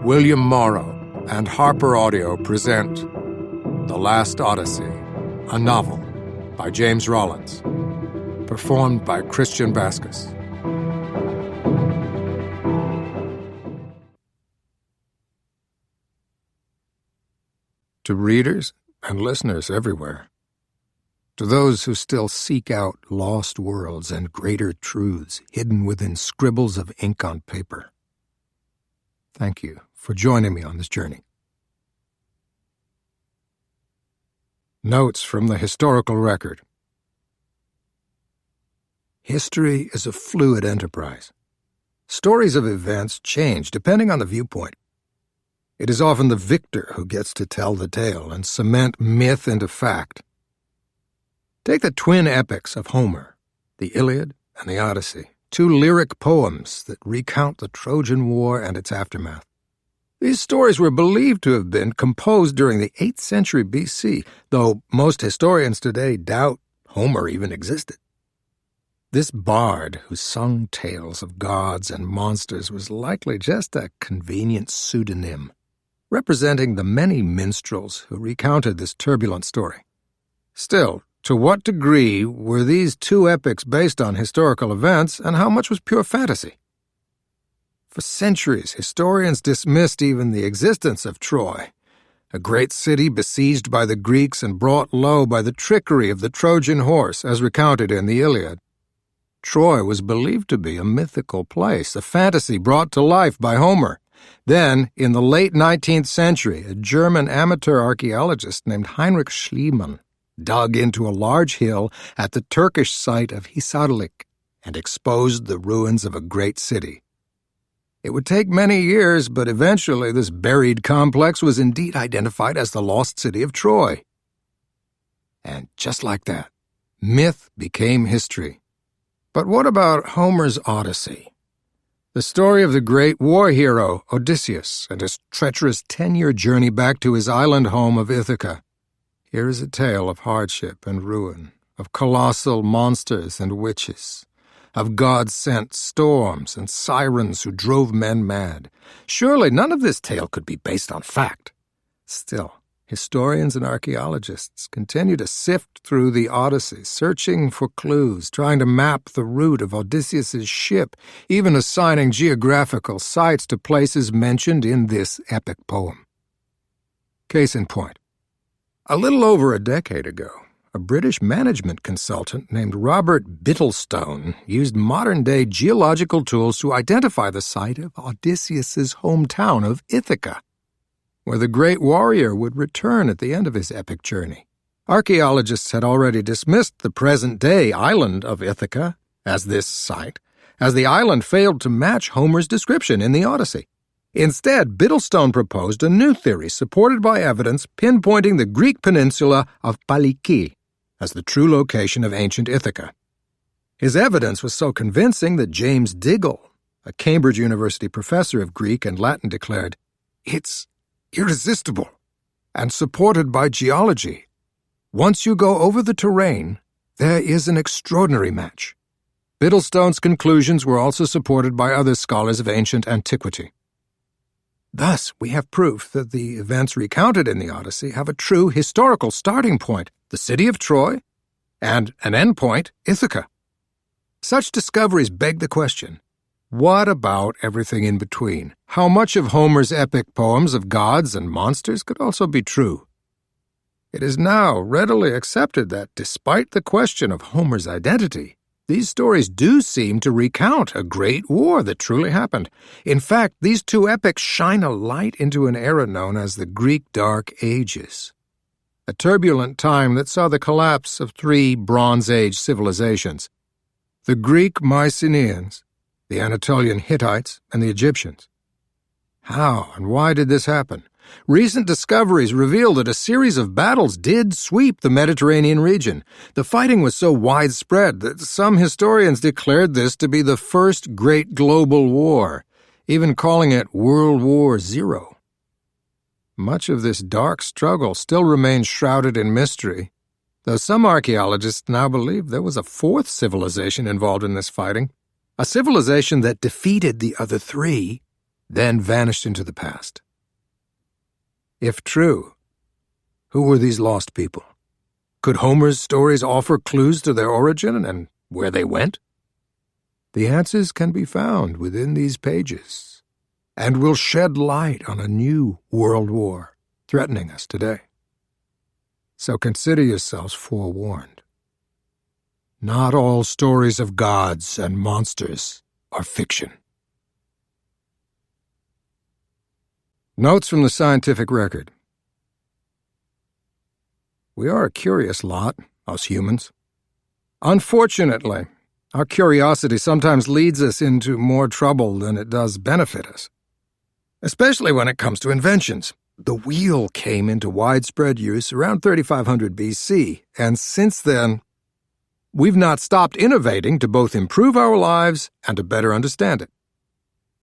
William Morrow and HarperAudio present The Last Odyssey, a novel by James Rollins, performed by Christian Baskous. To readers and listeners everywhere, to those who still seek out lost worlds and greater truths hidden within scribbles of ink on paper, thank you for joining me on this journey. Notes from the historical record. History is a fluid enterprise. Stories of events change depending on the viewpoint. It is often the victor who gets to tell the tale and cement myth into fact. Take the twin epics of Homer, the Iliad and the Odyssey, two lyric poems that recount the Trojan War and its aftermath. These stories were believed to have been composed during the 8th century BC, though most historians today doubt Homer even existed. This bard who sung tales of gods and monsters was likely just a convenient pseudonym, representing the many minstrels who recounted this turbulent story. Still, to what degree were these two epics based on historical events, and how much was pure fantasy? For centuries, historians dismissed even the existence of Troy, a great city besieged by the Greeks and brought low by the trickery of the Trojan horse, as recounted in the Iliad. Troy was believed to be a mythical place, a fantasy brought to life by Homer. Then, in the late 19th century, a German amateur archaeologist named Heinrich Schliemann dug into a large hill at the Turkish site of Hisarlik and exposed the ruins of a great city. It would take many years, but eventually this buried complex was indeed identified as the lost city of Troy. And just like that, myth became history. But what about Homer's Odyssey? The story of the great war hero Odysseus and his treacherous 10-year journey back to his island home of Ithaca. Here is a tale of hardship and ruin, of colossal monsters and witches, of God-sent storms and sirens who drove men mad. Surely none of this tale could be based on fact. Still, historians and archaeologists continue to sift through the Odyssey, searching for clues, trying to map the route of Odysseus's ship, even assigning geographical sites to places mentioned in this epic poem. Case in point. A little over a decade ago, a British management consultant named Robert Bittlestone used modern-day geological tools to identify the site of Odysseus's hometown of Ithaca, where the great warrior would return at the end of his epic journey. Archaeologists had already dismissed the present-day island of Ithaca as this site, as the island failed to match Homer's description in the Odyssey. Instead, Bittlestone proposed a new theory supported by evidence pinpointing the Greek peninsula of Paliki as the true location of ancient Ithaca. His evidence was so convincing that James Diggle, a Cambridge University professor of Greek and Latin, declared, "It's irresistible and supported by geology. Once you go over the terrain, there is an extraordinary match." Bittlestone's conclusions were also supported by other scholars of ancient antiquity. Thus, we have proof that the events recounted in the Odyssey have a true historical starting point, the city of Troy, and an endpoint, Ithaca. Such discoveries beg the question, what about everything in between? How much of Homer's epic poems of gods and monsters could also be true? It is now readily accepted that, despite the question of Homer's identity, these stories do seem to recount a great war that truly happened. In fact, these two epics shine a light into an era known as the Greek Dark Ages, a turbulent time that saw the collapse of three Bronze Age civilizations: the Greek Mycenaeans, the Anatolian Hittites, and the Egyptians. How and why did this happen? Recent discoveries reveal that a series of battles did sweep the Mediterranean region. The fighting was so widespread that some historians declared this to be the first great global war, even calling it World War Zero. Much of this dark struggle still remains shrouded in mystery, though some archaeologists now believe there was a fourth civilization involved in this fighting, a civilization that defeated the other three then vanished into the past. If true, who were these lost people? Could Homer's stories offer clues to their origin and where they went? The answers can be found within these pages, and will shed light on a new world war threatening us today. So consider yourselves forewarned. Not all stories of gods and monsters are fiction. Notes from the scientific record. We are a curious lot, us humans. Unfortunately, our curiosity sometimes leads us into more trouble than it does benefit us, especially when it comes to inventions. The wheel came into widespread use around 3500 BC, and since then, we've not stopped innovating to both improve our lives and to better understand it.